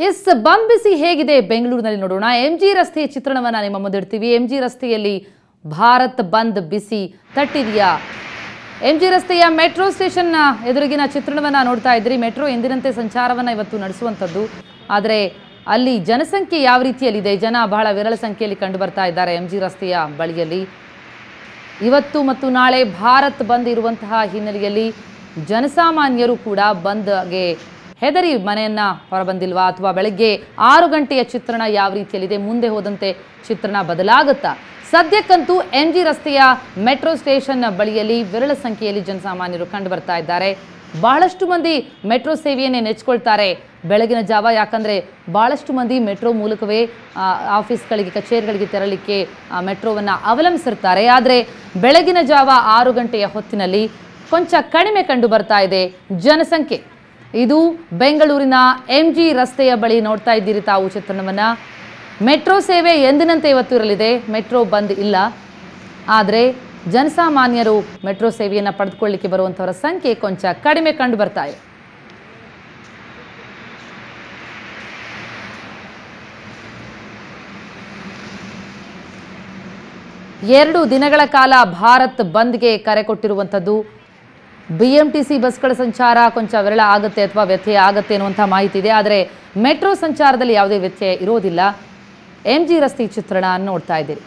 S ಬಂದ್ ಬಿಸಿ ಹೇಗಿದೆ ಬೆಂಗಳೂರಿನಲ್ಲಿ ನೋಡೋಣ. ಎಂಜಿ ರಸ್ತೆಯ ಚಿತ್ರಣವನ್ನ ನಿಮ್ಮ ಮುಂದೆ ಇಡ್ತೀವಿ. ಎಂಜಿ ರಸ್ತೆಯಲ್ಲಿ ಭಾರತ್ ಬಂದ್ ಬಿಸಿ ತಟ್ಟಿದೆಯಾ? ಎಂಜಿ ರಸ್ತೆಯ ಮೆಟ್ರೋ ಸ್ಟೇಷನ್ ಎದುರಿಗಿನ ಚಿತ್ರಣವನ್ನ ನೋಡ್ತಾ ಇದ್ರಿ. ಮೆಟ್ರೋ ಎಂದಿನಂತೆ ಸಂಚಾರವನ್ನ ಇವತ್ತು ನಡೆಸುವಂಥದ್ದು. ಆದರೆ ಅಲ್ಲಿ ಜನಸಂಖ್ಯೆ ಯಾವ ರೀತಿಯಲ್ಲಿದೆ? ಜನ ಬಹಳ ವಿರಳ ಸಂಖ್ಯೆಯಲ್ಲಿ ಕಂಡು ಬರ್ತಾ ಇದ್ದಾರೆ ಎಂಜಿ ರಸ್ತೆಯ ಬಳಿಯಲ್ಲಿ. ಇವತ್ತು ಮತ್ತು ನಾಳೆ ಭಾರತ್ ಬಂದ್ ಇರುವಂತಹ ಹಿನ್ನೆಲೆಯಲ್ಲಿ ಜನಸಾಮಾನ್ಯರು ಕೂಡ ಬಂದ್ಗೆ ಹೆದರಿ ಮನೆಯನ್ನ ಹೊರಬಂದಿಲ್ವಾ? ಅಥವಾ ಬೆಳಗ್ಗೆ 6 ಗಂಟೆಯ ಚಿತ್ರಣ ಯಾವ ರೀತಿಯಲ್ಲಿದೆ? ಮುಂದೆ ಹೋದಂತೆ ಚಿತ್ರಣ ಬದಲಾಗುತ್ತಾ? ಸದ್ಯಕ್ಕಂತೂ ಎಂಜಿ ರಸ್ತೆಯ ಮೆಟ್ರೋ ಸ್ಟೇಷನ್ ಬಳಿಯಲ್ಲಿ ವಿರಳ ಸಂಖ್ಯೆಯಲ್ಲಿ ಜನಸಾಮಾನ್ಯರು ಕಂಡು ಬರ್ತಾ ಇದ್ದಾರೆ. ಬಹಳಷ್ಟು ಮಂದಿ ಮೆಟ್ರೋ ಸೇವೆಯನ್ನೇ ನೆಚ್ಕೊಳ್ತಾರೆ ಬೆಳಗಿನ ಜಾವ. ಯಾಕಂದರೆ ಬಹಳಷ್ಟು ಮಂದಿ ಮೆಟ್ರೋ ಮೂಲಕವೇ ಆಫೀಸ್ಗಳಿಗೆ, ಕಚೇರಿಗಳಿಗೆ ತೆರಳಿಕ್ಕೆ ಮೆಟ್ರೋವನ್ನು ಅವಲಂಬಿಸಿರ್ತಾರೆ. ಆದರೆ ಬೆಳಗಿನ ಜಾವ 6 ಗಂಟೆಯ ಹೊತ್ತಿನಲ್ಲಿ ಕೊಂಚ ಕಡಿಮೆ ಕಂಡು ಬರ್ತಾ ಇದೆ ಜನಸಂಖ್ಯೆ. ಇದು ಬೆಂಗಳೂರಿನ ಎಂಜಿ ರಸ್ತೆಯ ಬಳಿ ನೋಡ್ತಾ ಇದ್ದೀರಿ ತಾವು ಚಿತ್ರಣವನ್ನು. ಮೆಟ್ರೋ ಸೇವೆ ಎಂದಿನಂತೆ ಇವತ್ತು ಇರಲಿದೆ. ಮೆಟ್ರೋ ಬಂದ್ ಇಲ್ಲ. ಆದರೆ ಜನಸಾಮಾನ್ಯರು ಮೆಟ್ರೋ ಸೇವೆಯನ್ನು ಪಡೆದುಕೊಳ್ಳಿಕ್ಕೆ ಬರುವಂಥವರ ಸಂಖ್ಯೆ ಕೊಂಚ ಕಡಿಮೆ ಕಂಡು ಬರ್ತಾ ಇದೆ. ಎರಡು ದಿನಗಳ ಕಾಲ ಭಾರತ್ ಬಂದ್ಗೆ ಕರೆ ಕೊಟ್ಟಿರುವಂಥದ್ದು. BMTC ಬಸ್ಗಳ ಸಂಚಾರ ಕೊಂಚ ವಿರಳ ಆಗುತ್ತೆ ಅಥವಾ ವ್ಯತ್ಯಯ ಆಗುತ್ತೆ ಅನ್ನುವಂಥ ಮಾಹಿತಿ ಇದೆ. ಆದರೆ ಮೆಟ್ರೋ ಸಂಚಾರದಲ್ಲಿ ಯಾವುದೇ ವ್ಯತ್ಯಯ ಇರೋದಿಲ್ಲ. ಎಂಜಿ ರಸ್ತೆ ಚಿತ್ರಣ ನೋಡ್ತಾ ಇದ್ದೀರಿ.